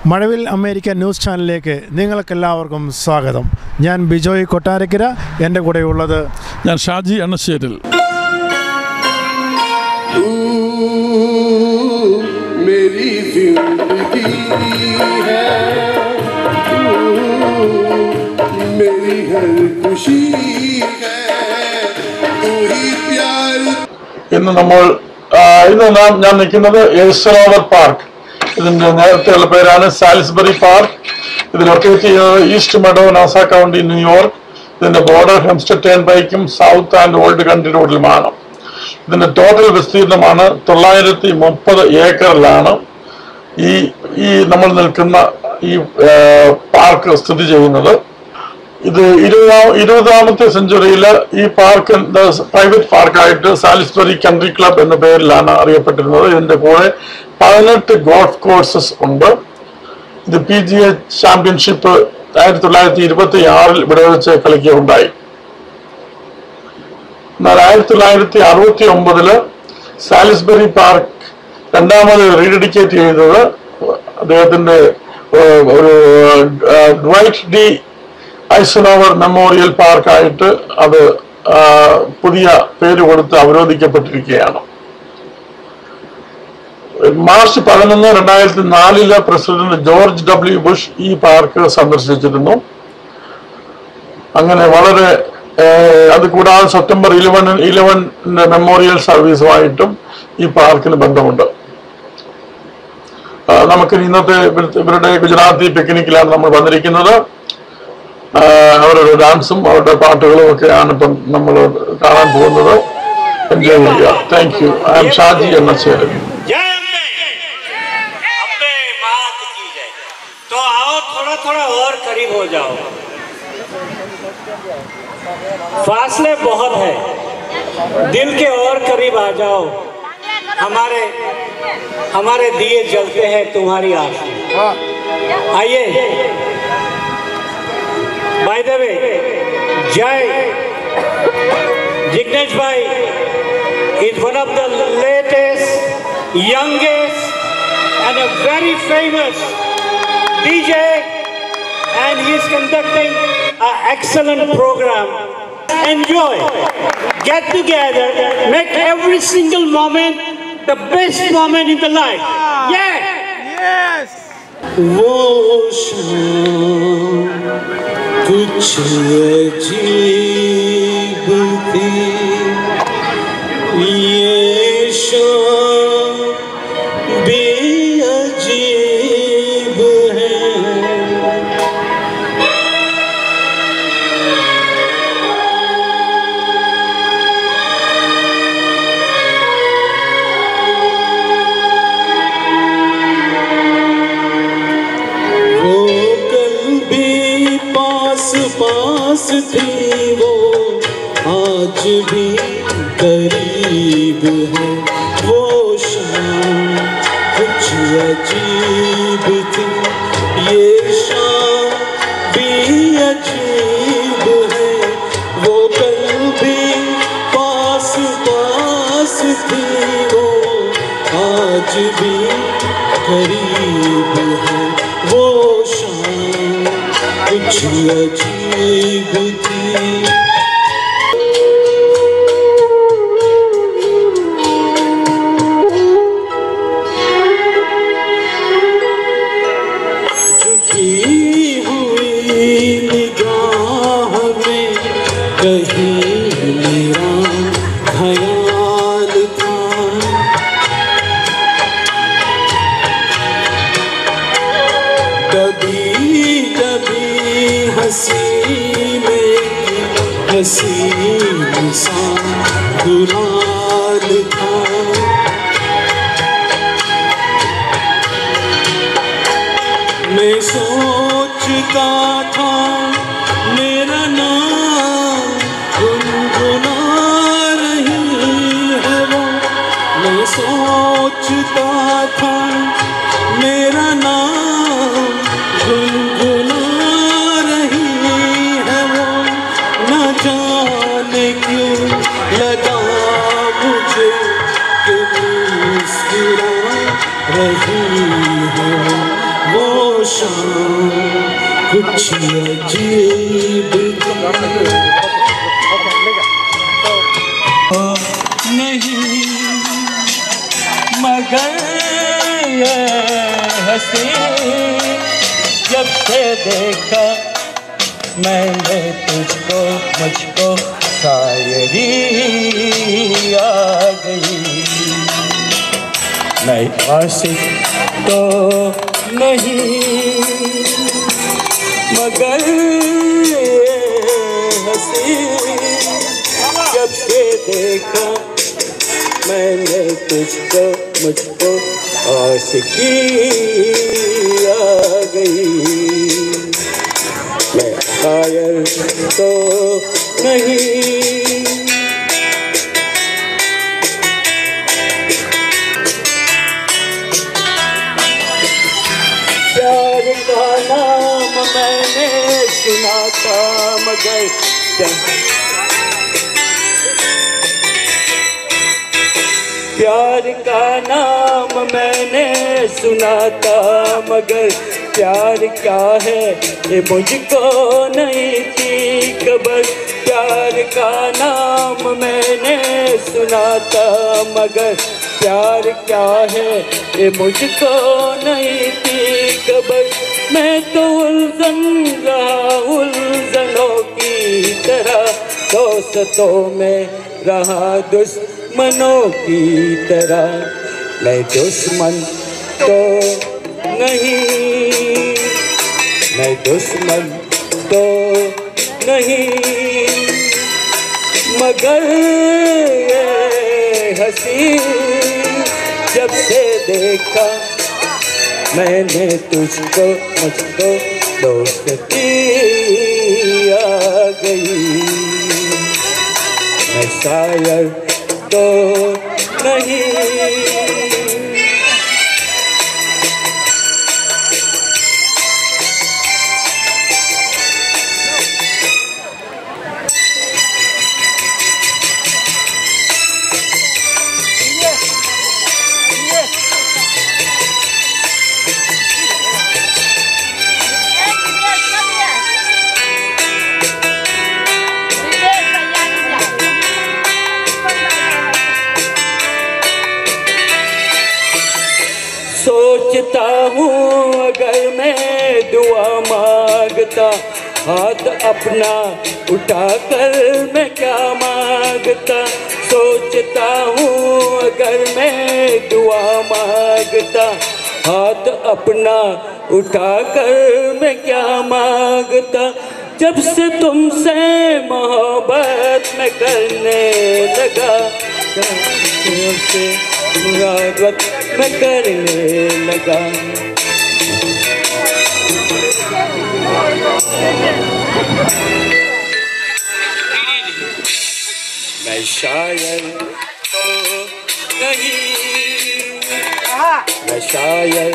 മഴവിൽ America news ചാനലിലേക്ക് നിങ്ങൾക്കെല്ലാവർക്കും സ്വാഗതം. ഞാൻ ബിജോയ് കൊട്ടാരക്കര, എൻ്റെ കൂടെയുള്ളത് ഞാൻ ഷാജി അണ്ണശ്ശേരിൽ. मेरी जिंदगी है मेरी हर खुशी है तू ही प्यार. ഇന്ന് ഞാൻ നിൽക്കുന്നത് എയ്സലോവർ പാർക്ക്. ഇതിന്റെ നേരത്തെയുള്ള പേരാണ് സാലിസ്ബറി പാർക്ക്. ഇത് ലൊക്കേറ്റ് ചെയ്യുന്നത് East Meadow, Nassau County, New York. ഇതിന്റെ ബോർഡർ ഹെംസ്റ്റഡ് ടേൺപൈക്കും സൗത്ത് ആൻഡ് ഓൾഡ് കൺട്രി റോഡിലുമാണ്. ഇതിന്റെ ടോട്ടൽ വിസ്തീർണമാണ് 930 ഏക്കറിലാണ് ഈ നമ്മൾ നിൽക്കുന്ന ഈ പാർക്ക് സ്ഥിതി ചെയ്യുന്നത്. ഇത് 20ാമത്തെ സെഞ്ചുറിയില് ഈ പാർക്ക് പ്രൈവറ്റ് പാർക്കായിട്ട് സാലിസ്ബറി കൺട്രി ക്ലബ് എന്ന പേരിലാണ് അറിയപ്പെട്ടിരുന്നത്. ഇതിന്റെ കൂടെ 18 ഗോൾഫ് കോഴ്സസ് ഉണ്ട്. ഇത് PGA ചാമ്പ്യൻഷിപ്പ് 1926 ഇവിടെ വെച്ച് കളിക്കുകയുണ്ടായി. എന്നാൽ 1969 സാലിസ്ബറി പാർക്ക് രണ്ടാമത് റീഡെഡിക്കേറ്റ് ചെയ്തത് അദ്ദേഹത്തിന്റെ ഒരു ഡ്വൈറ്റ് ഡി ഐസനോവർ മെമ്മോറിയൽ പാർക്കായിട്ട് അത് പുതിയ പേര് കൊടുത്ത് അവരോധിക്കപ്പെട്ടിരിക്കുകയാണ്. March 11, 2004 president George W. Bush ഈ പാർക്ക് സന്ദർശിച്ചിരുന്നു. അങ്ങനെ വളരെ അതുകൂടാതെ സെപ്റ്റംബർ 11 മെമ്മോറിയൽ സർവീസുമായിട്ടും ഈ പാർക്കിന് ബന്ധമുണ്ട്. നമുക്ക് ഇന്നത്തെ ഇവരുടെ ഗുജറാത്തി പിക്നിക്കിലാണ് നമ്മൾ വന്നിരിക്കുന്നത്. അവരുടെ ഡാൻസും അവരുടെ പാട്ടുകളും ഒക്കെയാണ് ഇപ്പം നമ്മൾ കാണാൻ പോകുന്നത്. എൻജോയ് ചെയ്യുക. Thank you. I'm Shaji Annasseri. तो आओ, थोड़ा थोड़ा और करीब हो जाओ. फासले बहुत है, दिल के और करीब आ जाओ. हमारे दिए जलते हैं तुम्हारी आस में. आइए. बाय द वे, जय जिग्नेश भाई is one of the latest, youngest and a very famous DJ, and he is conducting an excellent program. Enjoy, get together, make every single moment the best moment in the life. Yeah. Yes. वो शाम कुछ अजीब थी, ये शाम भी अजीब है. पास थी वो आज भी करीब है. वो शाम कुछ अजीब थी, ये शाम भी अजीब है. वो कल भी पास थी वो आज भी करीब है. वो शाम कुछ अजीब थी. झुकी हुई निगाह में कहीं मेरा ख्याल था. कभी हसीन सा गुलाल था. मैं सोचता था मेरा नाम गुनगुना रही है वो. मैं सोचता था मेरा नाम गुनगुना रही है वो. न जाने क्यों लगा मुझे कि मुस्कुरा रही है. वो शाम कुछ अजीब नहीं, मगर ये हंसी जब से देखा मैंने तुझको, मुझको शायरी आ गई। मैं आशिक तो नहीं, मगर हंसी जब से देखा मैंने तुझको, मुझको आशिकी आ गई। मैं शायर तो नहीं, प्यार का नाम मैंने सुना था, मगर प्यार का नाम मैंने सुना था, मगर प्यार क्या है ये मुझको नहीं थी खबर। प्यार का नाम मैंने सुना था, मगर प्यार क्या है ये मुझको नहीं थी खबर। मैं तो उलझन रहा उलझनों की तरह, दोस्तों में रहा दुश्मनों की तरह। मैं दुश्मन तो नहीं, मैं दुश्मन तो नहीं, मगर ये हंसी जब से देखा मैंने तुझको, मुझको दोस्ती आ गई। मैं शायर तो नहीं, सोचता हूँ अगर मैं दुआ मांगता, हाथ अपना उठाकर मैं क्या मांगता। सोचता हूँ अगर मैं दुआ मांगता, हाथ अपना उठाकर मैं क्या मांगता। जब से तुमसे मोहब्बत मैं करने लगा, तुमसे मुरादत मैं करने लगा। मैं शायर तो नहीं, मैं शायर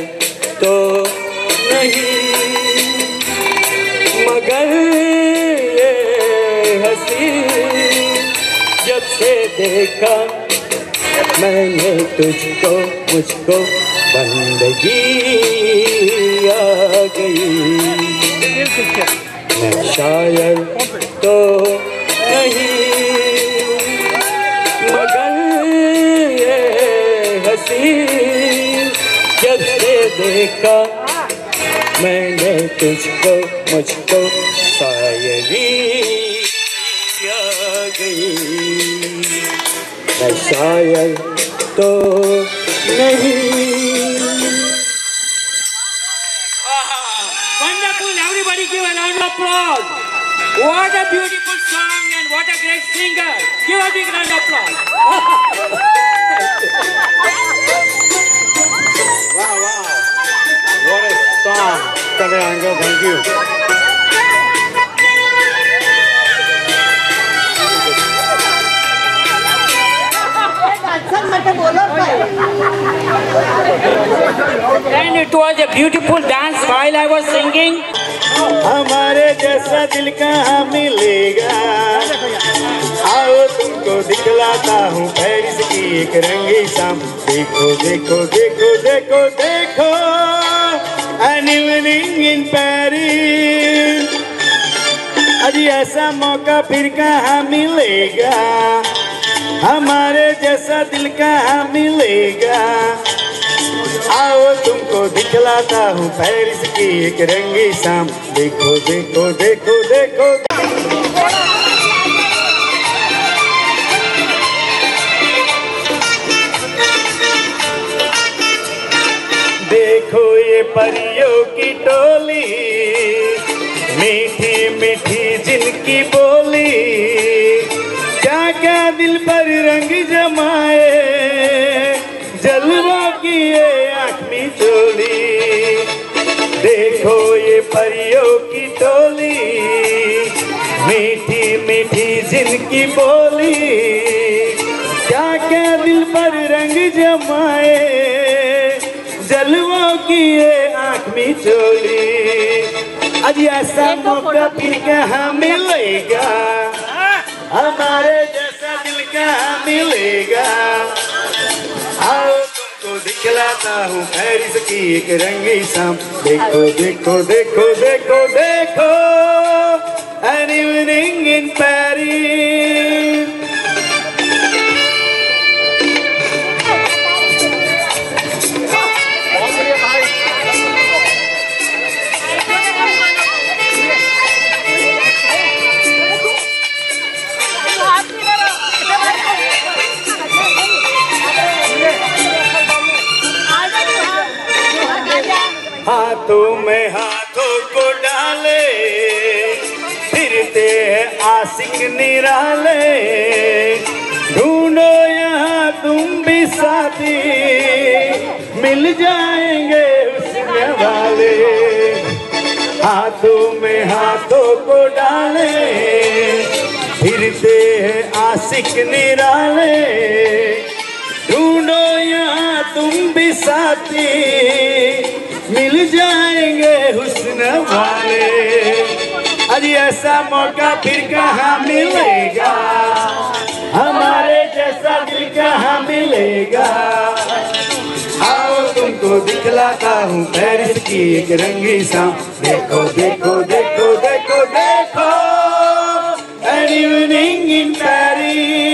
तो नहीं, मगर ये हंसी जब से देखा मैंने तुझको, मुझको बंदगी आ गई। मैं शायर तो नहीं, मगर ये हंसी जब से देखा मैंने तुझको, मुझको शायरी आ गई। मैं शायर तो नहीं। Wonderful, everybody give a round of applause. What a beautiful song and what a great singer. Give a big round of applause. Wow, wow. What a song. Kaviranga, thank you. And it was a beautiful dance while I was singing. हमारे जैसा दिल कहाँ मिलेगा, आओ तुमको दिखलाता हूँ Paris की एक रंगी शाम। देखो देखो देखो देखो देखो an evening in Paris. अजी ऐसा मौका फिर कहाँ मिलेगा, हमारे जैसा दिल कहाँ मिलेगा। आओ तुमको दिखलाता हूँ पेरिस की एक रंगी शाम, देखो देखो देखो देखो। देखो ये परियों की टोली, मीठी मीठी जिनकी बोली, क्या क्या दिल पर रंग जमाए, जलवा की ये आँख में चोली। देखो ये परियों की टोली, मीठी मीठी जिनकी बोली, क्या क्या दिल पर रंग जमाए, जलवों की ये आँख में चोली। आज ऐसा मौका फिर कहाँ मिलेगा, हमारे जैसा दिल कहाँ मिलेगा। आओ तुमको दिखलाता हूँ पेरिस की एक रंगी शाम, देखो देखो देखो देखो देखो, an evening in Paris. हाथों में हाथों को डाले, फिरते हैं आशिक निराले, ढूंढो यहाँ तुम भी साथी, मिल जाएंगे उसके वाले। हाथों में हाथों को डाले, फिरते हैं आशिक निराले, ढूंढो यहाँ तुम भी साथी, मिल जाएंगे हुस्न वाले। अरे ऐसा मौका फिर कहाँ मिलेगा, हमारे जैसा दिल कहाँ मिलेगा। आओ तुमको दिखलाता हूँ पेरिस की एक रंगी शाम, देखो देखो देखो देखो देखो, an evening in Paris.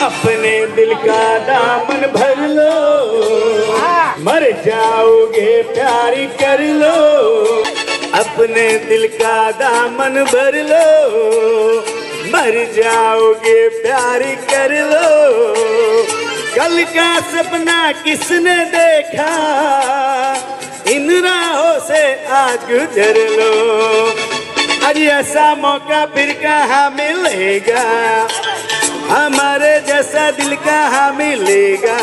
अपने दिल का दामन भर लो, मर जाओगे प्यार कर लो। अपने दिल का दामन भर लो, मर जाओगे प्यार कर लो। कल का सपना किसने देखा, इन राहों से आज गुजर लो। अरे ऐसा मौका फिर कहाँ मिलेगा, हमारे जैसा दिल कहाँ मिलेगा।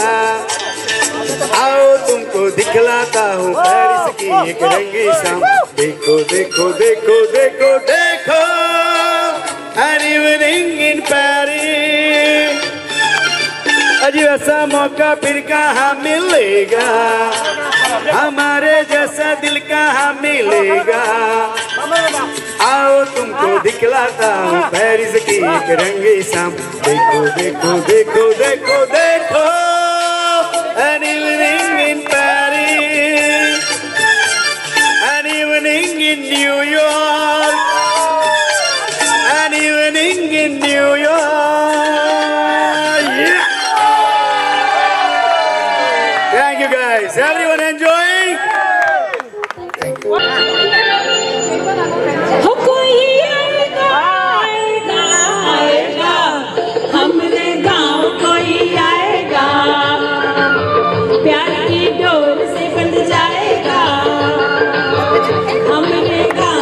आओ तुमको दिखलाता हूँ पेरिस की एक रंगी शाम, देखो देखो देखो देखो देखो, an evening in Paris. अजी ऐसा मौका फिर कहाँ मिलेगा, हमारे जैसा दिल कहाँ मिलेगा। आओ तुमको दिखलाता हूँ पेरिस की एक रंगी शाम, देखो देखो देखो देखो देखो, an evening in Paris, an evening in New York, an evening in New York. Yeah. Thank you guys. Everyone enjoying? Thank you. हमरे गाँव कोई आएगा, प्यार की डोर से बंध जाएगा। हमरे गाँव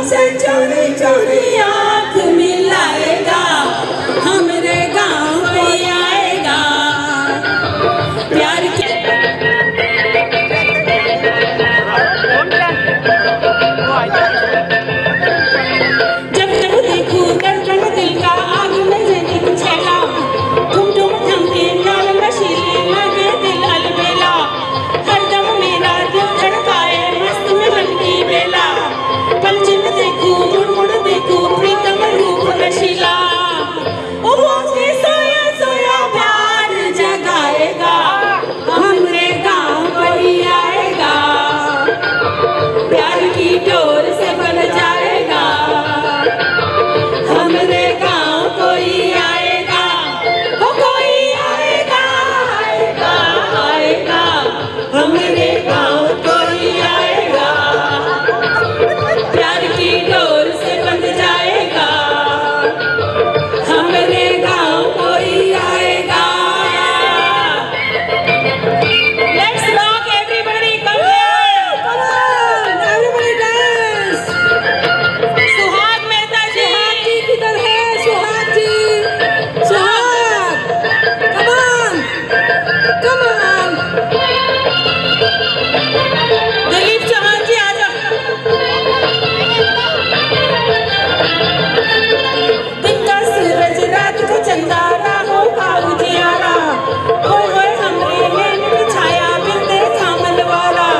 हमसे चोरी चोरी आँख मिलाएगा, हमरे गाँव कोई आएगा। प्यार के जब जब देखूं धड़कन दिल का आग में जनी छेला, तुम थमके नाल नशीले लगे दिल अलबेला। हरदम मेरा दिल धड़काए मस्त में बनती बेला, पलचिन देखूं मुड़ मुड़ देखूं प्रीतम रूप नशीला। ओ के सोया सोया प्यार जगाएगा, हमरे गाँव कोई आएगा। प्यार की डोर से बन जाएगा, हमरे गाँव कोई आएगा। ओ कोई आएगा आएगा आएगा, हमरे गाँव कोई आएगा। प्यार की डोर से बंध जाएगा, हमरे गाँव कोई आएगा। Let's rock everybody, come on, everybody dance. सुहाग मेहता जी किधर है? सुहाग जी, सुहाग, come on, come on. Dilip Chauhan जी आ जाओ। दिन का सूरज रात को चंदा राहों का उजियारा, ओए होए हमरे नैन की छाया बिन देखा मनवारा।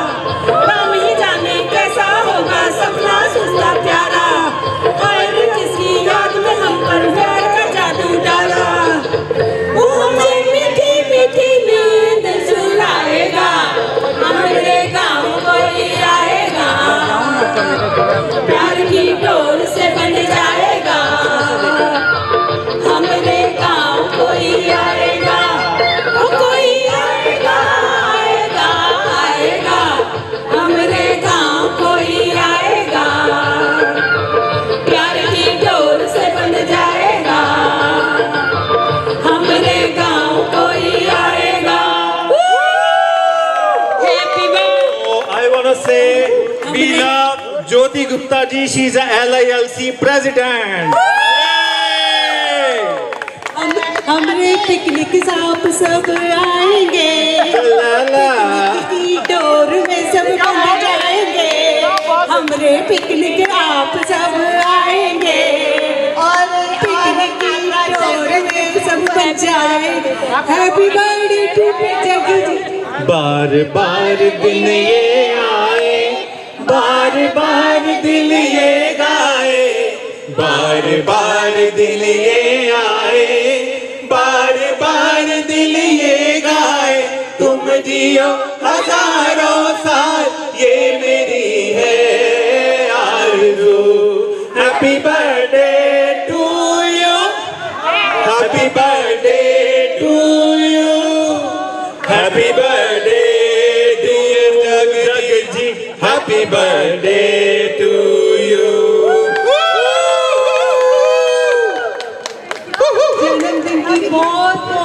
राम ही जाने कैसा होगा सपना सुस्ता प्यारा, हाय रे किसकी याद में हम पर प्यार का जादू डाला। वो हमें मीठी मीठी नींद सुलाएगा, हमरे गाँव कोई आएगा। प्यार की डोर से बंध जाएगा, हमरे गाँव कोई आएगा। ओ कोई आएगा आएगा आएगा, हमरे गाँव कोई आएगा। प्यार की डोर से बंध जाएगा, हमरे गाँव कोई आएगा। Happy birthday. I want to say we love Jyoti Gupta ji. She's a LILC president. हमरे पिकनिक साप सब आएंगे, पिकनिक की डोर में सब बंध जाएंगे। हमरे पिकनिक आप सब आएंगे, और पिकनिक की डोर में सब बंध जाएंगे। हैप्पी बर्थडे टू जग्गू जी। बार बार दिन ये आए, बार बार दिल ये गाए, बार बार दिल ये आए, बार बार दिल ये गाए। तुम जियो हजारों साल, ये मेरी है आरज़ू। Happy birthday to you, happy birthday to you, happy birthday dear Jug ji, happy birthday to you.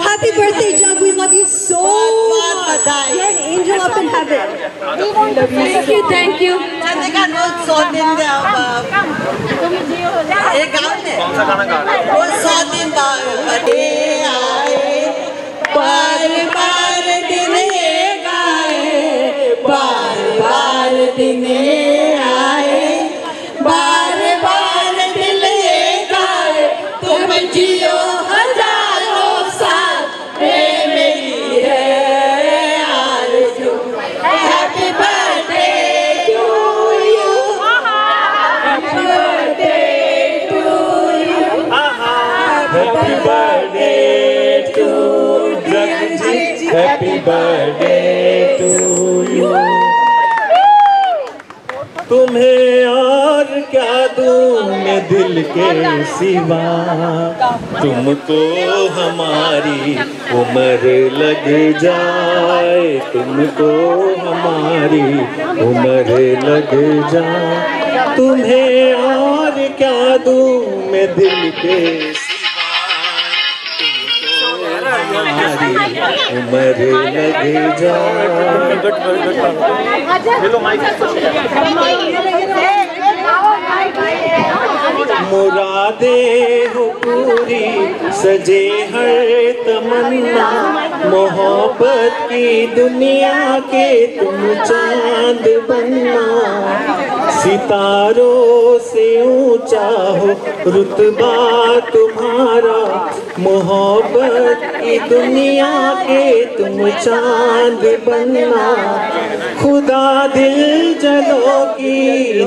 Happy birthday, Jug. We love you so much. You're an angel up in heaven. Thank you, thank you. बार बार दिन गाए, बार बार दिन आए, बार बार दिल गाए। तुम जियो हजारों साल, ये मेरी है आरज़ू। Happy birthday to you, happy birthday to you, happy birthday to Jug ji, happy birthday to you. तुम्हें और क्या दूं मैं दिल के सिवा, तुमको हमारी उम्र लग जाए, तुमको हमारी उम्र लग जाए। तुम्हें और क्या दूं मैं दिल के सिवा, तुमको हमारी उम्र लग जाए। मुरादे हो पूरी सजे हर तमन्ना, मोहब्बत की दुनिया के तुम चांद बनना, सितारों से ऊंचा हो रुतबा तुम्हारा, मोहब्बत की दुनिया के तुम चांद बनना, खुदा दिल जलों की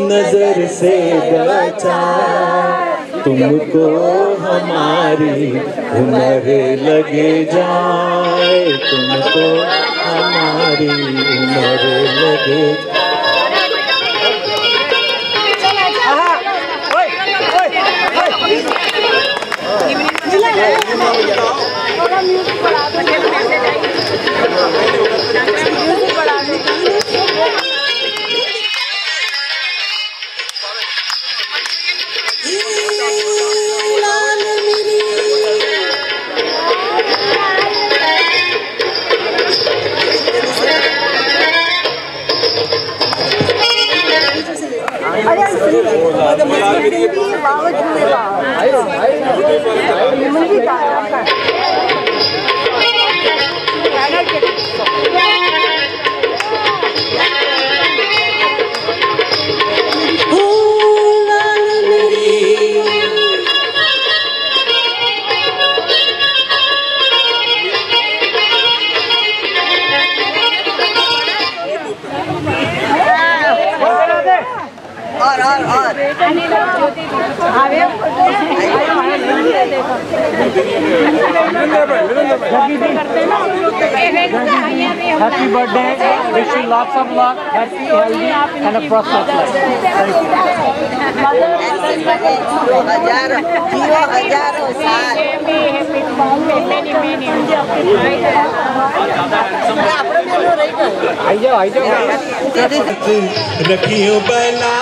नजर से बचा, तुमको हमारी उम्र लगे जाए, तुमको हमारी उम्र लगे जाए। Happy birthday, wish you lots of luck, happy, healthy and a prosperous life. रखियो बला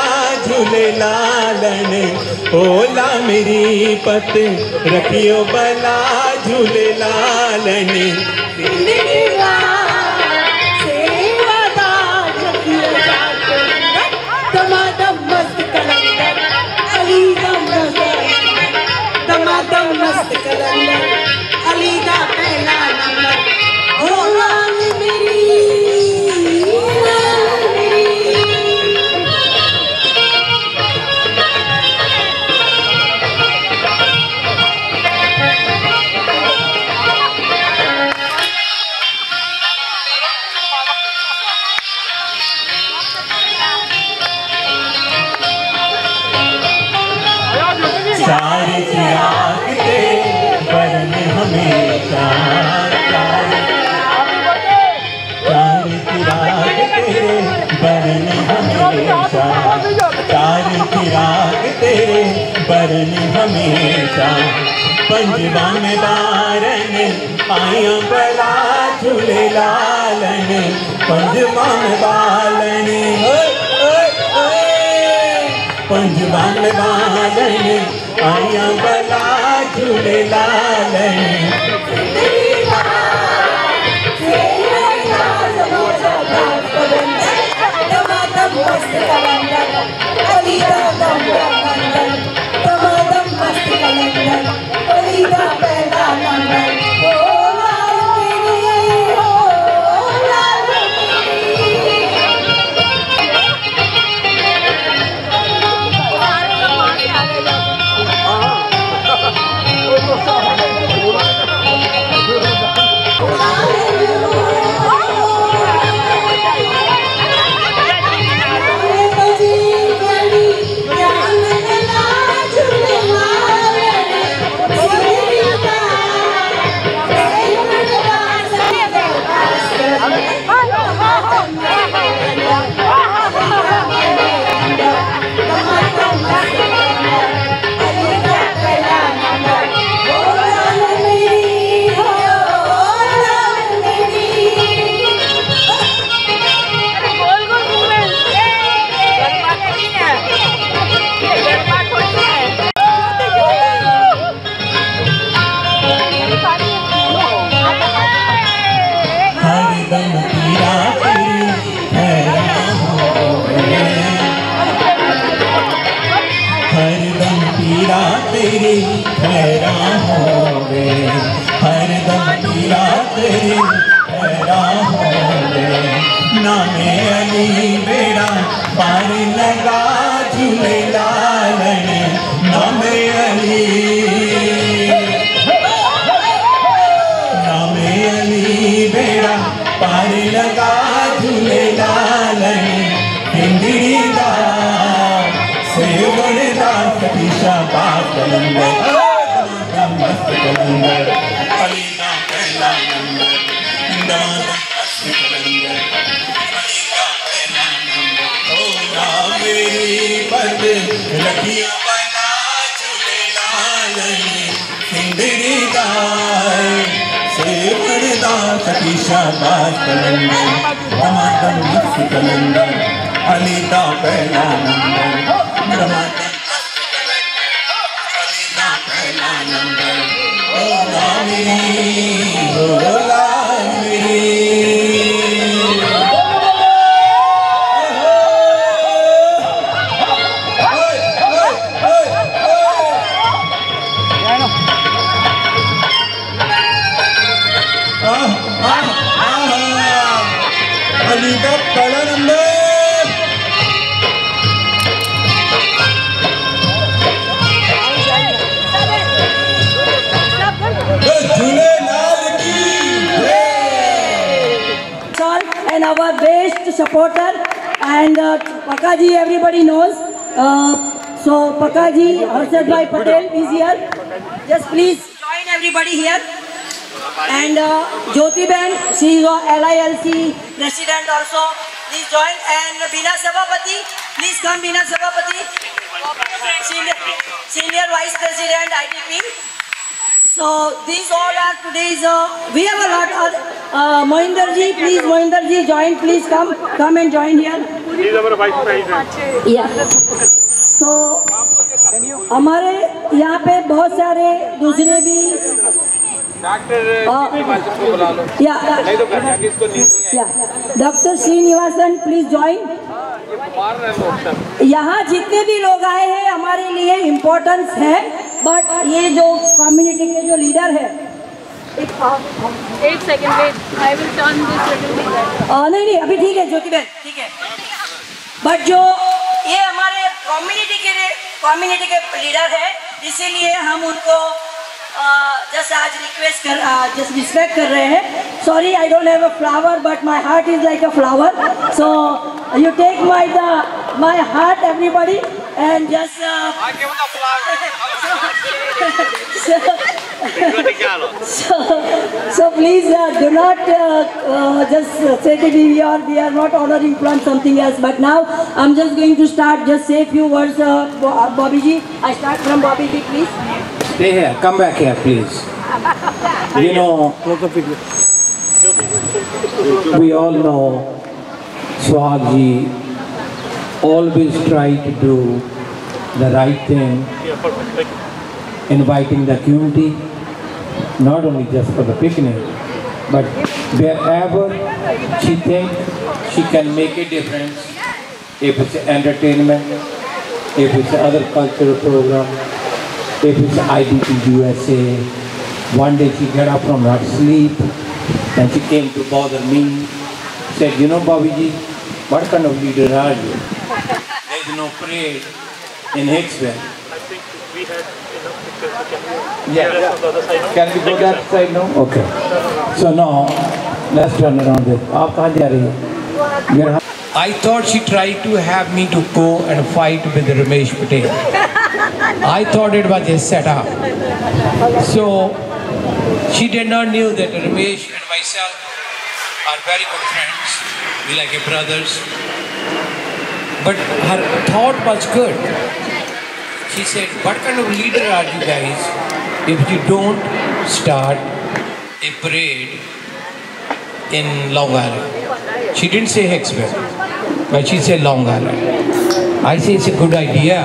झूले लालन, ओला मेरी पत रखियो बला झूले लालन, सारे चिराग तेरे बरन हमेशा, सारे चिराग तेरे बरन हमेशा, सारे चिराग तेरे बरन हमेशा, पंजवा में बारन आया बला झूले लालन, पंजवा में बालन पंजवा में बालन आया बला झूले लालन, तेरी हैरान होवे हरदम लीला तेरी हैरान होवे नामे अली बेड़ा पार लगा झूले लालने नामे अली बेड़ा पार लगा झूले लालने हिंदड़ी दा सेवड़ दा सतीशा बाप कलंदर मस्त कलंदर अली दा पहला नंबर इंदमा मस्त कलंदर अली दा पहला नंबर ओ ना मेरी पद रखिया बना झूले लालने हिंदड़ी दा सेवड़दा सतीशा बाज कलंदर दमादम मस्त कलंदर अली दा पहला नंबर दमादम मस्त कलंदर अली दा पहला नंबर ओ लामिरी ओ लामिरी अली का पहला नंबर झूलेलाल की and our best supporter and Pakaji everybody knows so Pakaji Harshad Bhai Patel is here, just please join everybody here. And Jyoti Ben, she is LILC president also, please join. And Bina Sabapati, please come Bina Sabapati, senior vice president IDP. So these all are today's, we have a lot of, Mohinder ji, please Mohinder ji join, please come and join here. He is our vice president. Yeah. So हमारे यहाँ पे बहुत सारे दूसरे भी doctor Srinivasan please join. यहाँ जितने भी लोग आए हैं हमारे लिए इम्पोर्टेंस है, बट ये जो कम्युनिटी के जो लीडर है, एक second wait, I will turn this. नहीं अभी ठीक है ज्योति बहन, ठीक है, बट जो ये हमारे कम्युनिटी के लीडर है, इसीलिए हम उनको जस्ट आज रिक्वेस्ट जस्ट रिस्पेक्ट कर रहे हैं। Sorry I don't have a flower but my heart is like a flower, so you take my heart everybody and just I give the flower. So please do not just say that we are not honoring from something else. But now I'm just going to start. Just say a few words, Bobby ji. I start from Bobby ji, please. Stay here. Come back here, please. You know, we all know Swag ji always try to do the right thing, inviting the community, not only just for the picnic, but wherever she thinks she can make a difference, if it's entertainment, if it's other cultural program, if it's IDP USA. One day she got up from her sleep and she came to bother me, said, you know Bobby ji, what kind of leader are you? There is no parade in Hicksville. I think we had enough pictures. Yeah. On the other side. Can we go that side now? Okay. So now, let's turn around this. आप कहाँ जा रही हैं? I thought she tried to have me to go and fight with Ramesh Patel. I thought it was a setup. So she did not knew that Ramesh and myself are very good friends. We like a brothers. But her thought was good. She said, what kind of leader are you guys if you don't start a parade in Long Island? She didn't say Hicksville, but she said Long Island. I say it's a good idea.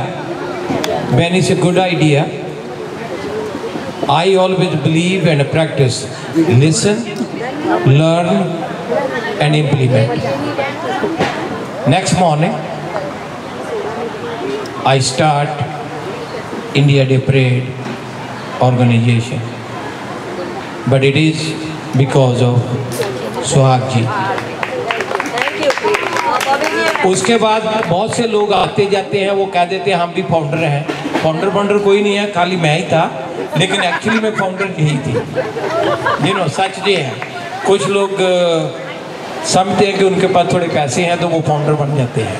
When it's a good idea, I always believe and practice. Listen, learn, and implement. Next morning, I start India Day Parade organization, but it is because of सुहाग जी। उसके बाद बहुत से लोग आते जाते हैं, वो कह देते हैं हम भी फाउंडर हैं। फाउंडर कोई नहीं है, खाली मैं ही था, लेकिन एक्चुअली मैं फाउंडर यही थी। सच ये है, कुछ लोग समझते हैं कि उनके पास थोड़े पैसे हैं तो वो फाउंडर बन जाते हैं,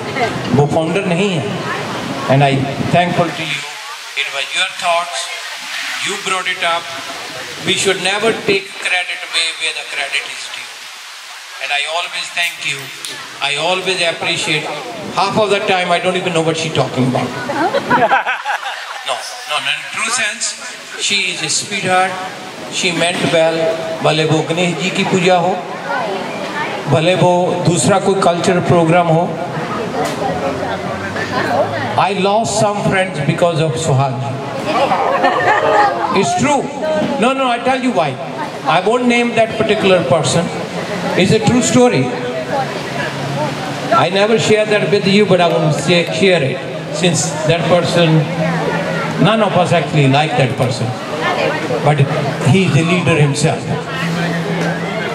वो फाउंडर नहीं है। And I thankful to you, it was your thoughts, you brought it up. We should never take credit away where the credit is due. And I always thank you. I always appreciate. Half of the time I don't even know what she's talking about. No. In true sense, she is a sweetheart. She meant well. भले वो गणेश जी की पूजा हो, भले वो दूसरा कोई cultural programme हो. I lost some friends because of Suhag. It's true. No, I tell you why. I won't name that particular person. It's a true story. I never share that with you, but I want to share it. Since that person, none of us actually like that person. But he is the leader himself.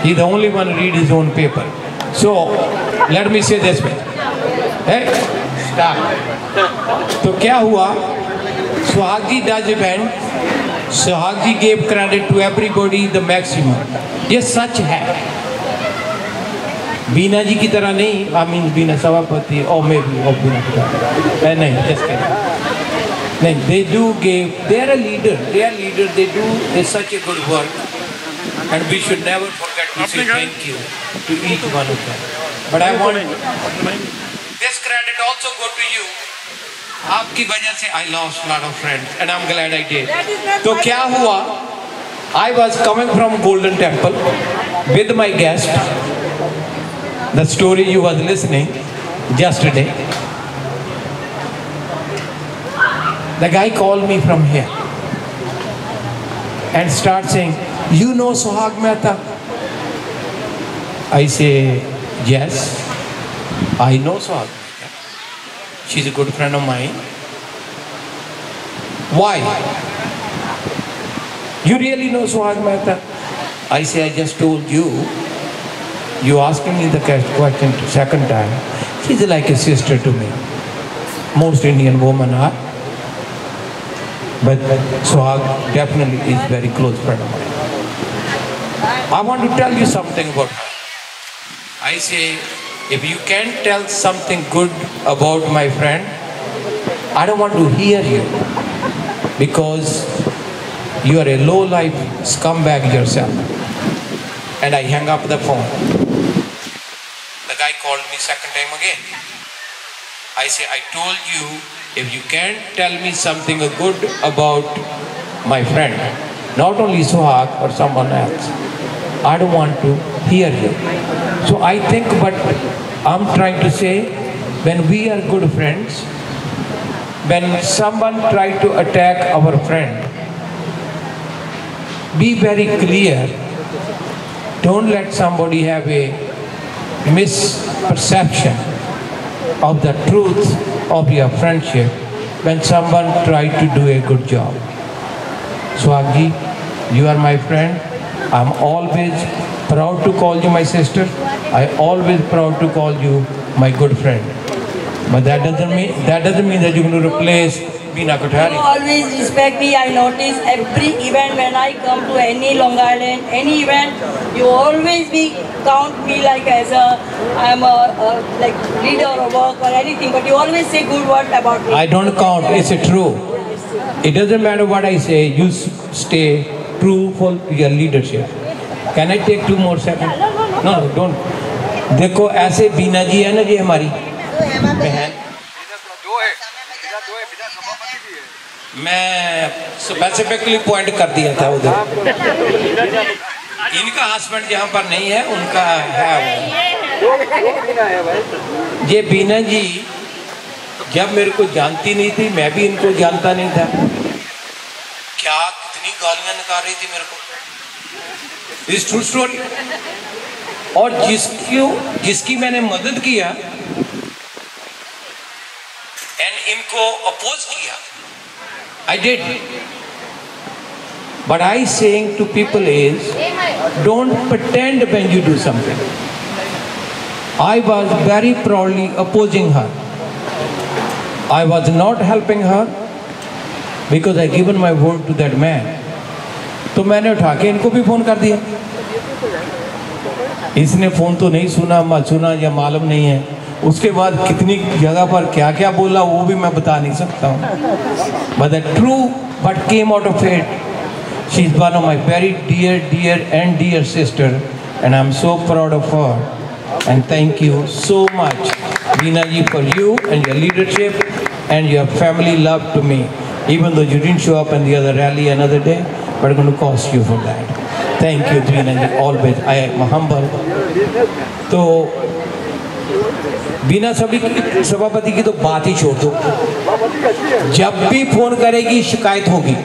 He's the only one who reads his own paper. So, let me say this way. Hey, stop. तो क्या हुआ? Suhag ji does event. Suhag ji gave credit to everybody the maximum. ये सच है. बीना जी की तरह नहीं, I mean बीना सभापति or maybe or बीना नहीं, just kidding. नहीं, they do give. They are a leader. They do such a good work, and we should never forget to say thank you to each one of them. But I want this credit also go to you. आपकी वजह से I lost lot of friends and I'm glad I did. तो क्या हुआ? I was coming from Golden Temple with my guest. The story you was listening yesterday. The guy called me from here and start saying, "You know Suhag Mehta?" I say, "Yes, I know Suhag. She's a good friend of mine." Why? You really know Suhag Mehta? I say, I just told you. You asking me the question second time. She's like a sister to me. Most Indian women are. But Suhag definitely is very close friend of mine. I want to tell you something about her. I say, if you can tell something good about my friend, I don't want to hear you, because you are a low-life scumbag yourself. And I hung up the phone. The guy called me second time again. I say, I told you, if you can tell me something good about my friend, not only Suhag or someone else, I don't want to hear you. So I think, but I'm trying to say, when we are good friends, when someone tries to attack our friend, be very clear. Don't let somebody have a misperception of the truth of your friendship when someone tries to do a good job. Suhag ji, you are my friend. I'm always proud to call you my sister. I always proud to call you my good friend. But that doesn't mean that you're going to replace Beena Kothari. You always respect me. I notice every event when I come to any Long Island, any event, you always count me like as I'm a like leader or work or anything. But you always say good word about me. I don't count. It's true. It doesn't matter what I say. You stay truthful to your leadership. Can I take 2 more seconds? No, don't. देखो ऐसे बीना जी है ना, जी हमारी बहन, मैं specifically point कर दिया था उधर। इनका हस्बैंड यहाँ पर नहीं है, उनका है वो। ये बीना जी जब मेरे को जानती नहीं थी, मैं भी इनको जानता नहीं था, क्या कितनी गालियां निकाल रही थी मेरे को। इस ट्रू स्टोरी। और जिसकी मैंने मदद किया एंड इनको अपोज किया, I did. But I saying to people is, don't pretend when you do something. I was very proudly opposing her. I was not helping her because I given my word to that man. तो मैंने उठा के इनको भी phone कर दिया. इसने phone तो नहीं सुना, मत सुना या मालूम नहीं है. उसके बाद कितनी जगह पर क्या क्या बोला वो भी मैं बता नहीं सकता हूँ. But the true what came out of it, she is one of my very dear sister, and I'm so proud of her. And thank you so much, Veena ji, for you and your leadership and your family love to me. Even though you didn't show up in the other rally another day, but I'm going to cost you for that. Thank you, Veena ji, always. I am humble. तो बिना सभापति की तो बात ही छोड़ दो. जब भी फोन करेगी शिकायत होगी.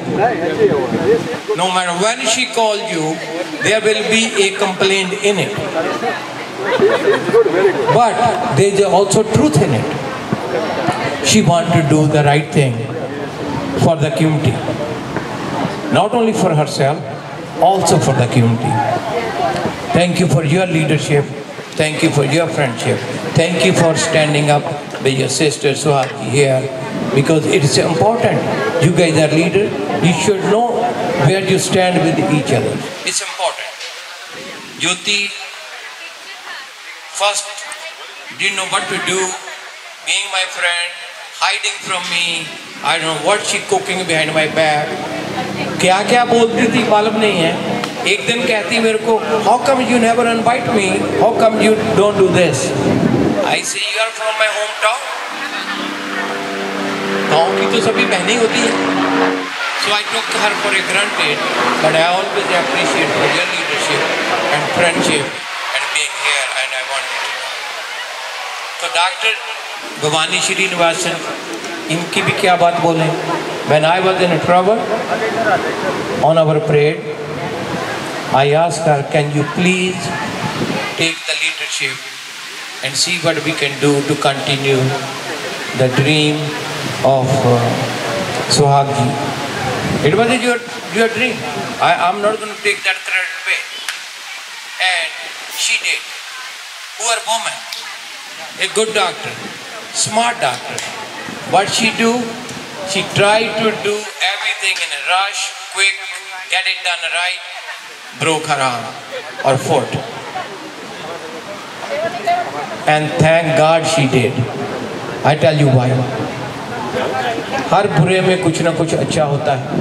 No matter when she calls you, there will be a complaint in it. But there is also truth in it. She wants to do the right thing for the community. Not only for herself, also for the community. Thank you for your leadership. Thank you for your friendship. Thank you for standing up with your sister Suhagi here, because it is important. You guys are leaders. You should know where you stand with each other. It's important. Jyoti first didn't know what to do, being my friend, hiding from me. I don't know what she cooking behind my back. क्या क्या बोलती थी मालूम नहीं है. एक दिन कहती मेरे को, how come you never invite me? How come you don't do this? I say, you are from my hometown. गाँव की तो सभी बहनें होती हैं. So I took her for granted, but I always appreciate for your leadership and friendship and being here, and I want you to know. तो doctor Bhavani Srinivasan, इनकी भी क्या बात बोलें. When I was in trouble on our parade, I asked her, can you please take the leadership and see what we can do to continue the dream of Suhagi. It was your dream. I'm not going to take that credit away. And she did. Poor woman, a good doctor, smart doctor. What she do? She tried to do everything in a rush, quick, get it done right, broke her arm or foot. And thank God she did. I tell you why. हर बुरे में कुछ ना कुछ अच्छा होता है.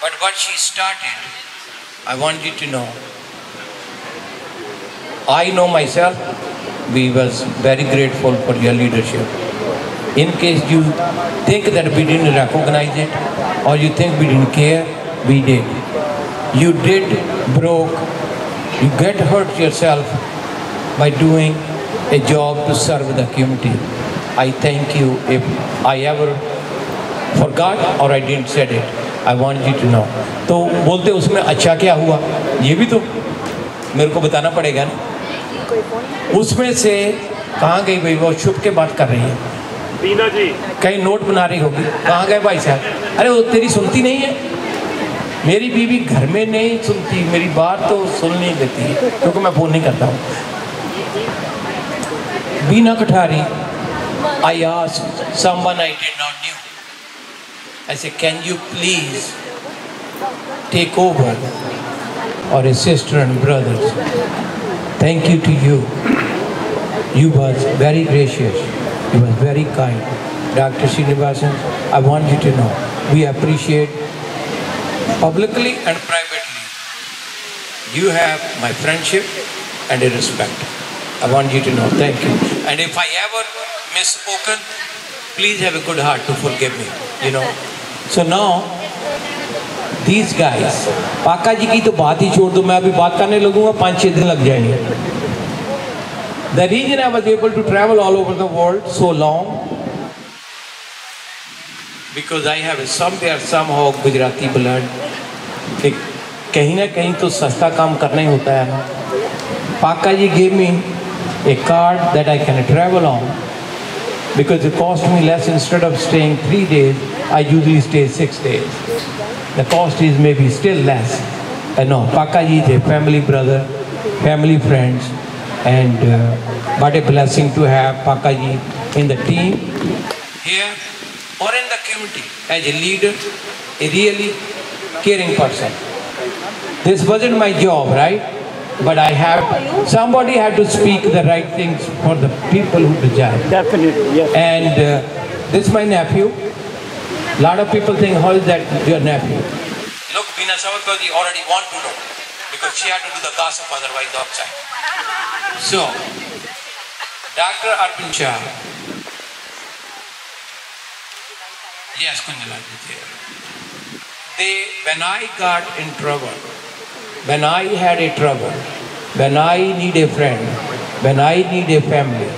But what she started, I want you to know. I know myself, we was very grateful for your leadership. In case you think that we didn't recognize it, or you think we didn't care, we did. You did broke, you get hurt yourself by doing a job to serve the community. I thank you. If I ever forgot or I didn't said it, I want you to know. तो बोलते उसमें अच्छा क्या हुआ, ये भी तो मेरे को बताना पड़ेगा ना. उसमें से कहाँ गई भाई, वो छुप के बात कर रही है. बीना जी कहीं नोट बना रही होगी. कहाँ गए भाई साहब? अरे वो तेरी सुनती नहीं है. मेरी बीवी घर में नहीं सुनती, मेरी बात तो सुन नहीं देती है, क्योंकि मैं फोन नहीं करता हूँ. बीना कठारी, I asked someone I did not knew. I said, can you please take over, or a sister and brothers? Thank you to you. You was very gracious. You was very kind. Dr. Srinivasan, I want you to know, we appreciate publicly and privately. You have my friendship and a respect. I want you to know. Thank you. And if I ever misspoken, please have a good heart to forgive me. You know. So now, these guys, पाका जी की तो बात ही छोड़ दो, मैं अभी बात करने लगूंगा 5-6 दिन लग जाएंगे. The reason I was able to travel all over the world so long, because I have somewhere somehow Gujarati blood. कि कहीं ना कहीं तो सस्ता काम करना ही होता है. पाका जी gave me a card that I can travel on, because it cost me less. Instead of staying 3 days, I usually stay 6 days. the cost is maybe still less. No, Paka ji is a family brother, family friends, and what a blessing to have Paka ji in the team here or in the community as a leader, a really caring person. This wasn't my job, right? But somebody had to speak the right things for the people who deserve. Definitely, yes. And this is my nephew. A lot of people think, how is that your nephew? Look, Veena Savarkar ji already want to know because she had to do the gossip otherwise outside. So, Dr. Arvind Shah. Yes, Kunjala is here. When I got in trouble, when I had a trouble, when I need a friend, when I need a family,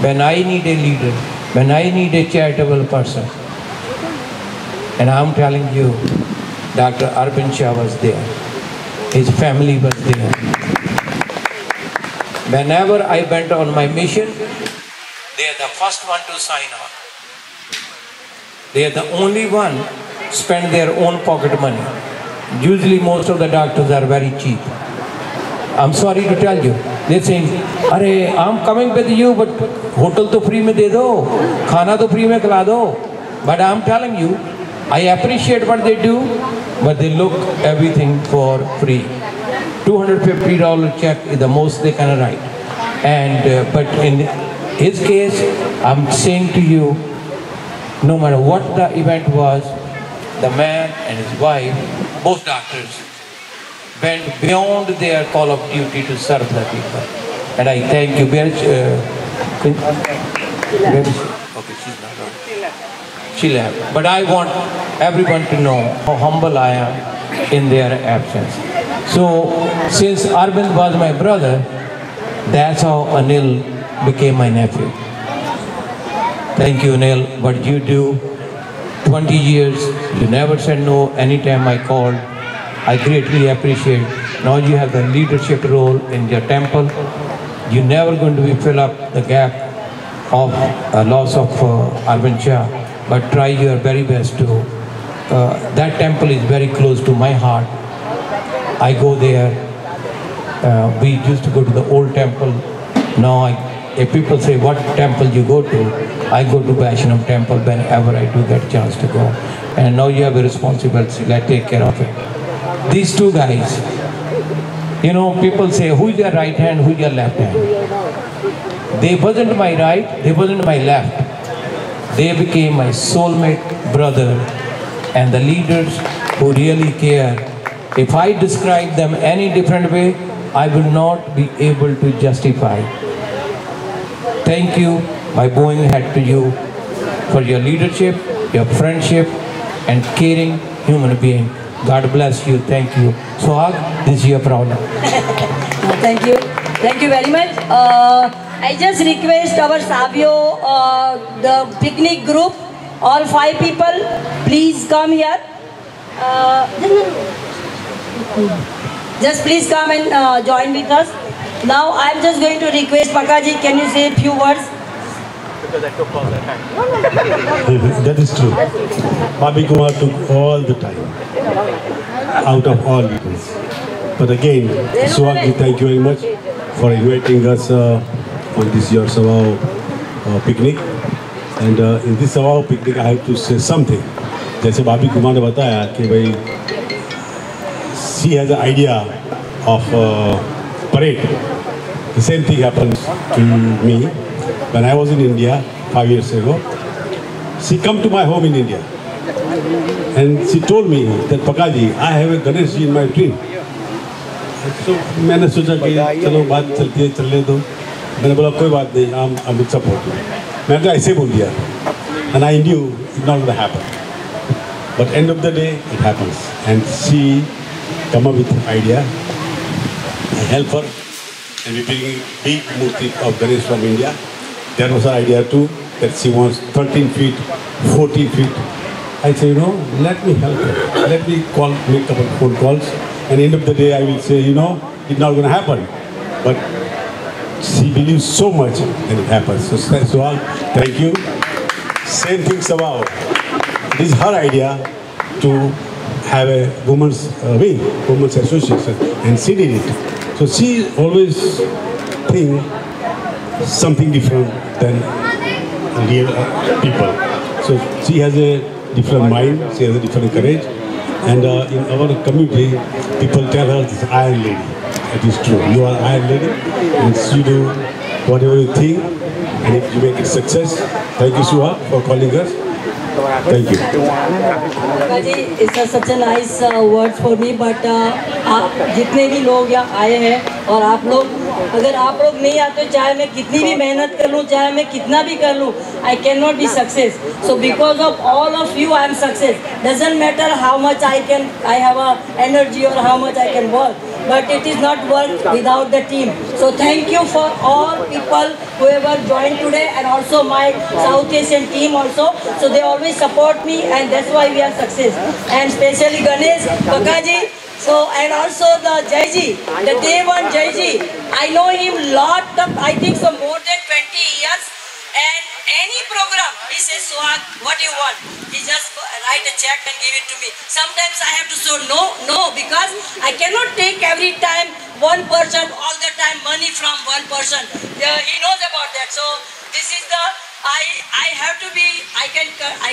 when I need a leader, when I need a charitable person, and I'm telling you, Dr. Arvind Shah was there. His family was there. Whenever I went on my mission, they are the first one to sign on. They are the only one spend their own pocket money. Usually most of the doctors are very cheap. I'm sorry to tell you. They're saying, "Arey, I'm coming with you, but hotel to free mein de do, khana to free mein khila do." But I'm telling you, I appreciate what they do, but they look everything for free. $250 check is the most they can write. And but in his case, I'm saying to you, no matter what the event was, the man and his wife, both doctors, went beyond their call of duty to serve the people. And I thank you. Where is she? Okay, she's not on. She left. But I want everyone to know how humble I am in their absence. So, since Arvind was my brother, that's how Anil became my nephew. Thank you, Anil. What you do, 20 years, you never said no anytime I called. I greatly appreciate. Now you have the leadership role in your temple. You're never going to fill up the gap of loss of Arvind Shah, but try your very best to. That temple is very close to my heart. I go there. We used to go to the old temple. Now if people say what temple you go to, I go to Vaishnav temple whenever I do get a chance to go. And now you have a responsibility, let's take care of it. These two guys, you know, people say, who's your right hand, who's your left hand? They wasn't my right, they wasn't my left. They became my soulmate brother and the leaders who really care. If I describe them any different way, I will not be able to justify. Thank you, my bowing head to you for your leadership, your friendship, and caring human being. God bless you. Thank you. Swag, this is your problem. Thank you. Thank you very much. I just request our Savio, the picnic group, all 5 people, please come here. Just please come and join with us. Now I'm just going to request Pakaji, can you say a few words? Because I took all the time. That is true. Bobby Kumar took all the time out of all leaders. But again, Swag, thank you very much for inviting us on this year's Savao picnic. And in this Savao picnic, I have to say something. जैसे Bobby Kumar ने बताया कि भाई she has an idea of parade. The same thing happened to me when I was in India 5 years ago. She come to my home in India and she told me that Pakaji, I have a Ganesh ji in my dream. So मैंने सोचा कि चलो बात चलती है चलने दो. मैंने बोला कोई बात नहीं, I will support you. मैंने तो ऐसे बोल दिया and I knew it's not going to happen. But end of the day it happens and she come up with an idea. I help her and we bring big murti of Ganesh from India. That was her idea too, that she wants 13 feet, 14 feet. I say, you know, let me help her. Let me make a couple of phone calls. And end of the day, I will say, you know, it's not going to happen. But she believes so much and it happens. So, Swag, thank you. Same thing, Savao. This is her idea to have a women's wing, women's association, and she did it. So she always think something different than real people. So she has a different mind, she has a different courage. And in our community, people tell her this Iron Lady. It is true. You are Iron Lady, and you do whatever you think, and if you make it success. Thank you, Suha, for calling us. Thank you. Kaji, it's such a nice words for me, but जितने भी लोग यहाँ आए हैं और आप लोग, अगर आप लोग नहीं आते, चाहे मैं कितनी भी मेहनत कर लूँ, चाहे मैं कितना भी कर लूँ, I cannot be success. So because of all of you, I am success. Doesn't matter how much I have a energy or how much I can work, but it is not work without the team. So thank you for all people whoever joined today, and also my South Asian team also. So they always support me, and that's why we are success. And especially Ganesh, Bakaji, so and also the Jaiji, the day one Jaiji. I know him lot of, I think so more than 20 years. And any program, he says, Suhag, what do you want? He just write a check and give it to me. Sometimes I have to say no, because I cannot take every time one person, all the time money from one person. He knows about that. So this is the, I have to be, I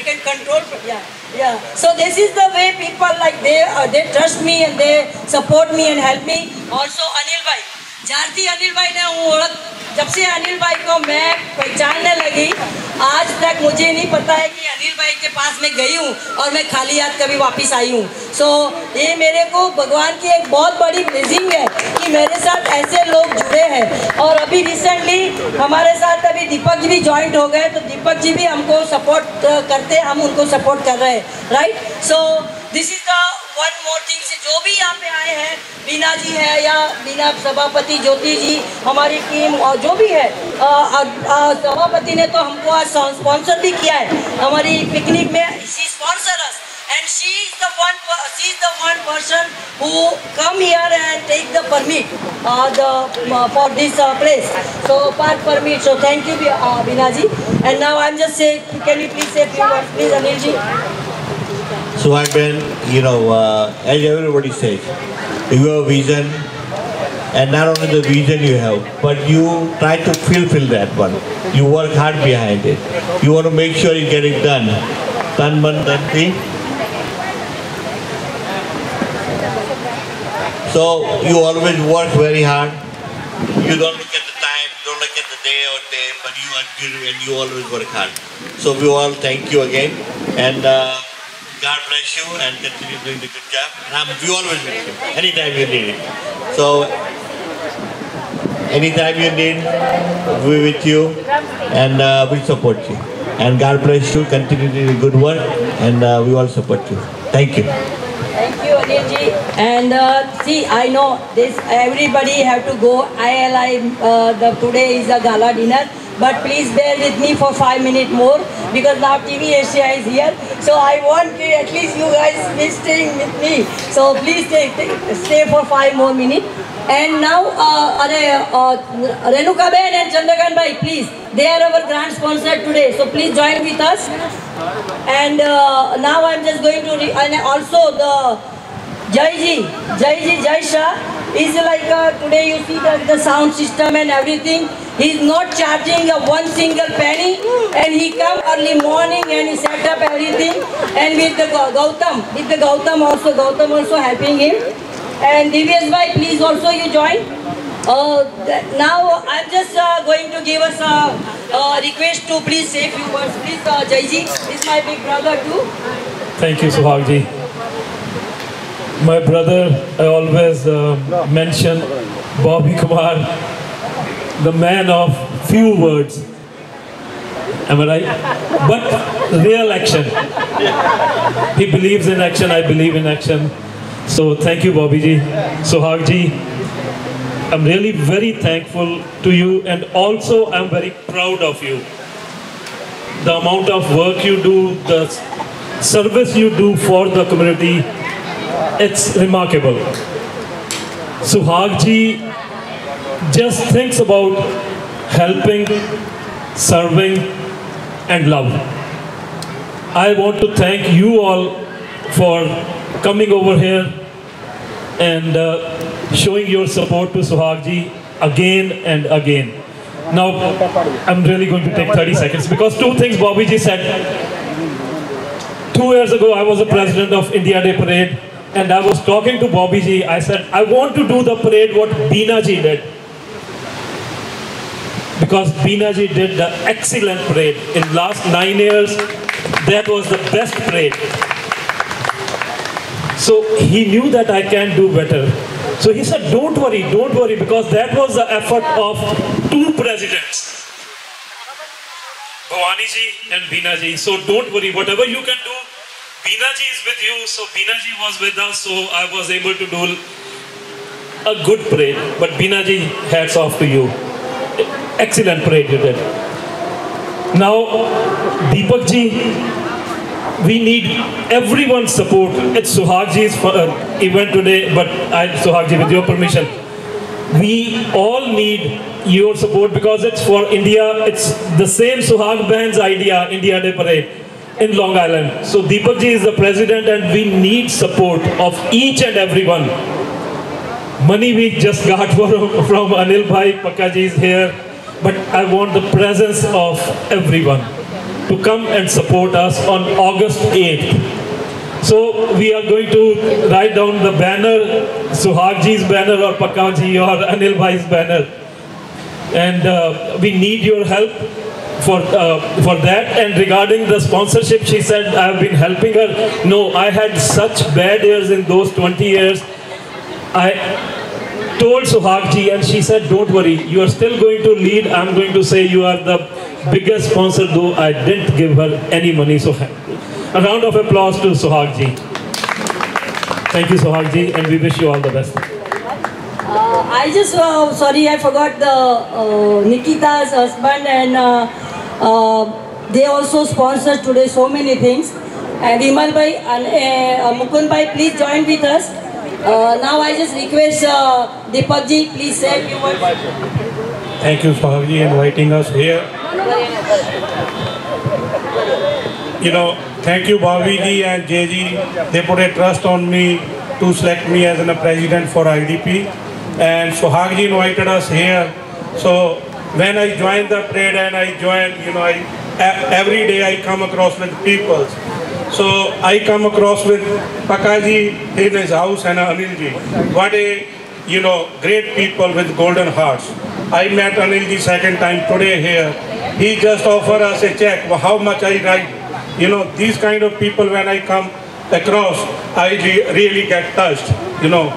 can control. Yeah. So this is the way people like they trust me and they support me and help me. Also Anil Bhai, Jarti Anil Bhai ने जब से अनिल भाई को मैं पहचानने लगी, आज तक मुझे नहीं पता है कि अनिल भाई के पास मैं गई हूँ और मैं खाली हाथ कभी वापस आई हूँ. सो ये मेरे को भगवान की एक बहुत बड़ी ब्लेसिंग है कि मेरे साथ ऐसे लोग जुड़े हैं. और अभी रिसेंटली हमारे साथ अभी दीपक जी भी ज्वाइंट हो गए, तो दीपक जी भी हमको सपोर्ट करते, हम उनको सपोर्ट कर रहे हैं, right. So this is the one more thing. जो भी यहाँ पे आए हैं, बीना जी है या बीना सभापति ज्योति जी, हमारी टीम और जो भी है, सभापति ने तो हमको आज स्पॉन्सर भी किया है हमारी पिकनिक में. She sponsor us and she is the one person who come here and take the permit for this place. So park permit. So thank you, Bina ji. And now I'm just saying, can you please say a few words, please, Anil ji? So I've been, as everybody says, you have a vision, and not only the vision you have, but you try to fulfill that one. You work hard behind it. You want to make sure you get it done. Tan man tan thi. So you always work very hard. You don't look at the time, don't look at the day or day, but you are good and you always work hard. So we all thank you again, and God bless you and continue doing the good job. And we always with you, anytime you need it. So anytime you need, we're with you and we support you. And God bless you, continue doing good work, and we all support you. Thank you. Thank you, Anil ji. And see, I know this. Everybody have to go. Today is a gala dinner, but please bear with me for 5 minutes more because now TV Asia is here. So I want at least you guys be staying with me. So please stay for 5 more minutes. And now, Renuka Ben and Chandrakan Bhai, please. They are our grand sponsor today. So please join with us. And now I'm just going to, and also the Jai Shah is like today you see the sound system and everything. He's not charging one single penny, and he come early morning and he set up everything. And with the Gautam also helping him. And Divyas Bhai, please also you join. Now I'm just going to give us a request to please say a few words. Please, Jaiji, this is my big brother too. Thank you, Suhagji. My brother, I always mention Bobby Kumar, the man of few words. Am I right? But real action. He believes in action, I believe in action. So thank you, Bobby ji. Suhagji, I'm really very thankful to you, and also I'm very proud of you. The amount of work you do, the service you do for the community, it's remarkable. Suhagji just thinks about helping, serving, and love. I want to thank you all for coming over here and showing your support to Suhag ji again and again. Now, I'm really going to take 30 seconds because two things Bobby ji said. 2 years ago, I was the president of India Day Parade, and I was talking to Bobby ji. I said, I want to do the parade what Beena ji did. Because Beena ji did the excellent parade. In last 9 years, that was the best parade. So he knew that I can do better. So he said, don't worry, because that was the effort of 2 presidents. Bhavani ji and Beena ji. So don't worry, whatever you can do, Beena ji is with you. So Beena ji was with us, so I was able to do a good parade. But Beena ji, hats off to you. Excellent parade you did. Now, Deepak ji, we need everyone's support. It's Suhag ji's event today, but Suhag ji, with your permission, we all need your support because it's for India. It's the same Suhag Bahan's idea, India Day Parade in Long Island. So Deepak ji is the president and we need support of each and everyone. Money we just got from Anil Bhai, Pakka ji is here, but I want the presence of everyone to come and support us on August 8th. So we are going to write down the banner, Suhag ji's banner or Pakka ji or Anil Bhai's banner. And we need your help for that. And regarding the sponsorship, she said, I have been helping her. No, I had such bad years in those 20 years. I told Suhag ji and she said, don't worry, you are still going to lead. I'm going to say you are the biggest sponsor, though I didn't give her any money. So a round of applause to Suhag ji. Thank you, Suhag ji, and we wish you all the best. I just, sorry, I forgot the Nikita's husband, and they also sponsored today so many things. And Vimal bhai and Mukund bhai, please join with us. Now I just request Deepak ji, please say a few words. Thank you, Suhag ji, inviting us here. You know, thank you, Bobby ji and Jay ji. They put a trust on me to select me as a president for IDP. And Suhag ji invited us here. So when I joined the parade and I joined, you know, every day I come across with people. So I come across with Pakka ji in his house and Anil ji. What a, you know, great people with golden hearts. I met Anil ji second time today here. He just offered us a check. How much I write? You know, these kind of people when I come across, I really get touched. You know,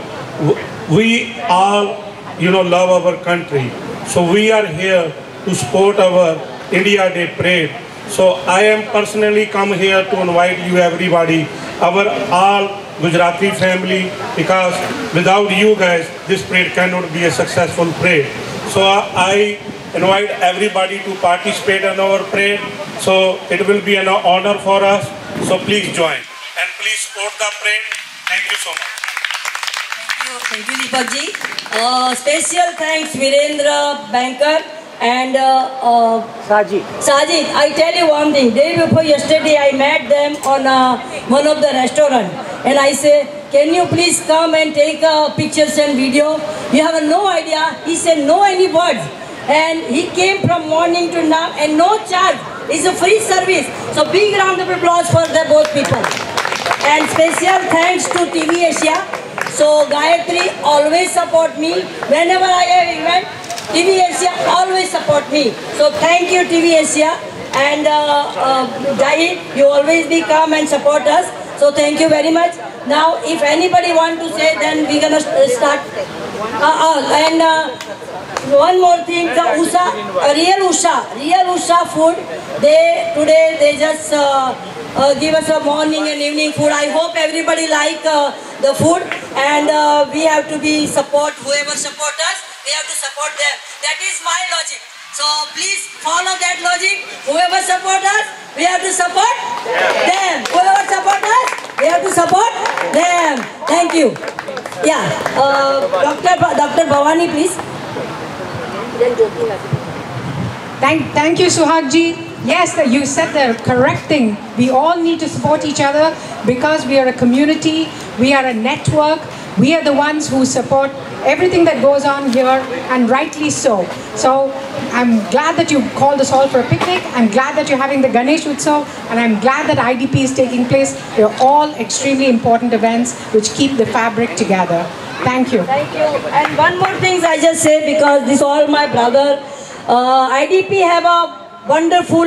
we all, you know, love our country. So we are here to support our India Day Parade. So I am personally come here to invite you everybody, our all Gujarati family, because without you guys, this parade cannot be a successful parade. So I invite everybody to participate in our parade. So it will be an honor for us. So please join and please support the parade. Thank you so much. Thank you, Deepak ji. Special thanks, Virendra, banker, and Sajid. Sajid, I tell you one thing. Day before yesterday, I met them on one of the restaurant, and I say, can you please come and take pictures and video? You have no idea. He said no any words, and he came from morning to now, and no charge. It's a free service. So big round of applause for the both people. And special thanks to TV Asia. So Gayatri always support me. Whenever I have event, TV Asia always support me. So thank you TV Asia. And Jahid, you always be come and support us. So thank you very much. Now if anybody want to say, then we're gonna start. One more thing, the Real Usha food, today they just give us a morning and evening food. I hope everybody like the food, and we have to be support, whoever support us, we have to support them. That is my logic. So please follow that logic. Whoever support us, we have to support them. Whoever support us, we have to support them. Thank you. Yeah, Dr. Bhavani, please. Thank you, Suhag ji. Yes, you said the correct thing. We all need to support each other because we are a community. We are a network. We are the ones who support everything that goes on here, and rightly so. So I'm glad that you called us all for a picnic. I'm glad that you're having the Ganesh Utsav, and I'm glad that IDP is taking place. They're all extremely important events which keep the fabric together. Thank you. Thank you. And one more thing I just say, because this all my brother, IDP have a wonderful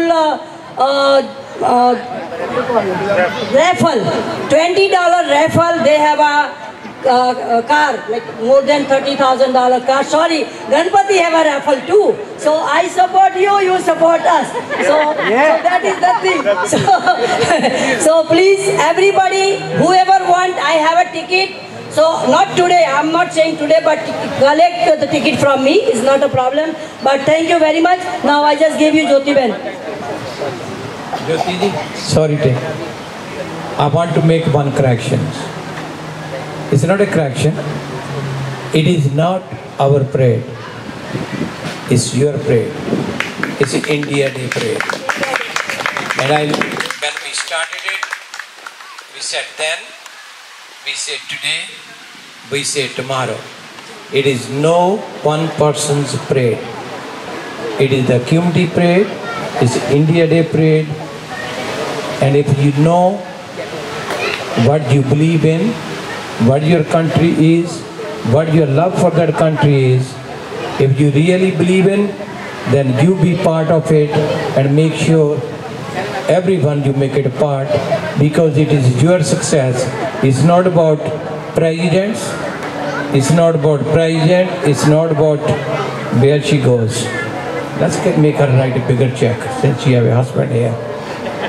raffle, $20 raffle. They have a car, like more than $30,000 car. Sorry, Ganpati have a raffle too. So I support you, you support us. So, so that is the thing. So please, everybody, whoever want, I have a ticket. So not today, I'm not saying today, but collect the ticket from me, is not a problem. But thank you very much. Now I just gave you Jyoti Ben. Jyoti ji, sorry, I want to make one correction. It's not a correction. It is not our parade. It's your parade. It's India Day parade. And when we started it, we said then, we said today, we say tomorrow. It is no one person's parade. It is the community parade. It's India Day parade. And if you know what you believe in, what your country is, what your love for that country is, if you really believe in, then you be part of it and make sure everyone you make it a part, because it is your success. It's not about presidents, it's not about president, it's not about where she goes. Let's make her write a bigger check since she have a husband here.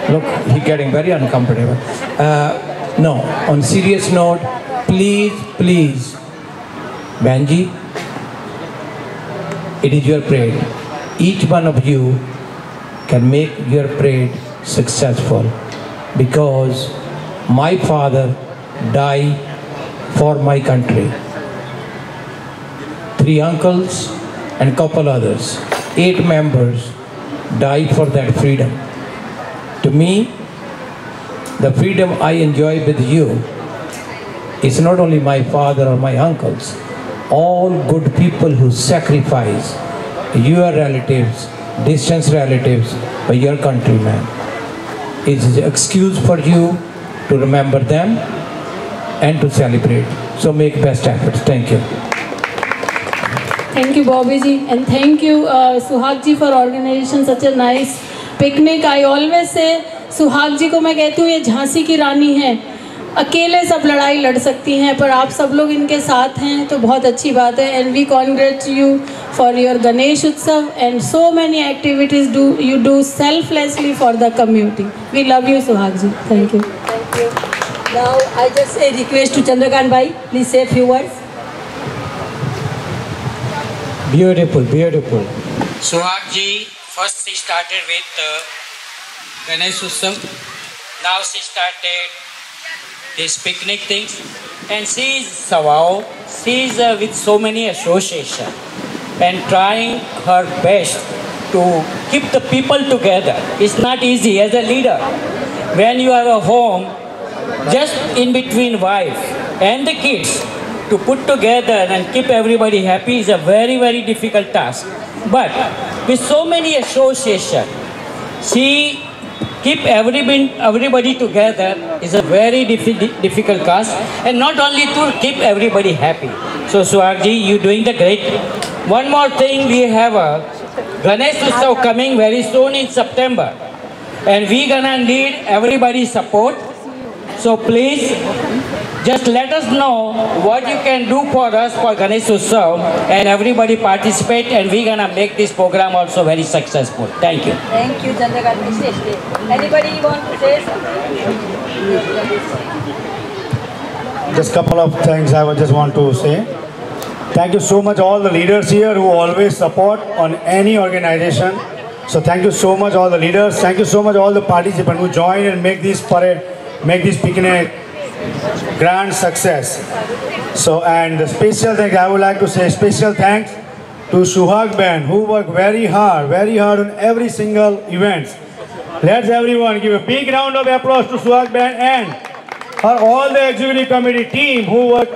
Look, he's getting very uncomfortable. No, on serious note, please, Banji, it is your parade. Each one of you can make your parade successful, because my father died for my country. 3 uncles and couple others, 8 members died for that freedom. To me, the freedom I enjoy with you is not only my father or my uncles, all good people who sacrifice, your relatives, distant relatives, or your countrymen. It's an excuse for you to remember them and to celebrate. So make best efforts. Thank you. Thank you, Bobby ji, and thank you, Suhag ji, for organizing such a nice picnic. I always say, सुहाग जी को मैं कहती हूँ ये झांसी की रानी है, अकेले सब लड़ाई लड़ सकती हैं, पर आप सब लोग इनके साथ हैं तो बहुत अच्छी बात है. And we congrat you for your Ganesh Utsav and so many activities you do selflessly for the community. We love you, सुहाग जी. Thank you. Thank you. Now I just say request to Chandrakant bhai, please say a few words. Beautiful, beautiful. Suhag ji, first she started with Ganesh Utsav. Now she started this picnic things, and she is Savao. She is with so many associations and trying her best to keep the people together. It's not easy as a leader. When you have a home, just in between wife and the kids, to put together and keep everybody happy is a very, very difficult task. But with so many associations, she keep everybody together is a very difficult task, and not only to keep everybody happy. So Suhag ji, you doing the great. One more thing, we have a Ganesh Utsav coming very soon in September, and we gonna need everybody's support. So please, just let us know what you can do for us for Ganesh Utsav, and everybody participate, and we gonna make this program also very successful. Thank you. Thank you, Chandrakant. Anybody want to say something? Just a couple of things I would just want to say. Thank you so much all the leaders here who always support on any organization. So thank you so much all the leaders. Thank you so much all the participants who join and make this parade, make this picnic grand success. So, and the special thing I would like to say, special thanks to Suhag Band who work very hard on every single event. Let's everyone give a big round of applause to Suhag Band, and or all the executive committee team who work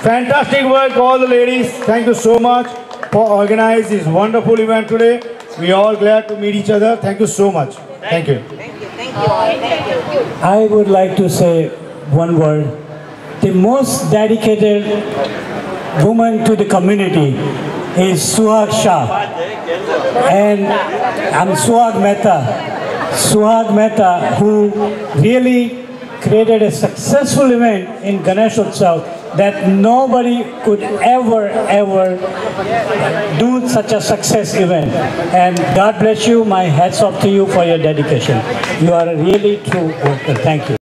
fantastic work, all the ladies. Thank you so much for organizing this wonderful event today. We are all glad to meet each other. Thank you so much. Thank you. I would like to say one word. The most dedicated woman to the community is Suhag Shah. And I'm Suhag Mehta. Suhag Mehta, who really created a successful event in Ganesh Utsav that nobody could ever do such a success event. And God bless you. My hats off to you for your dedication. You are a really true worker. Thank you.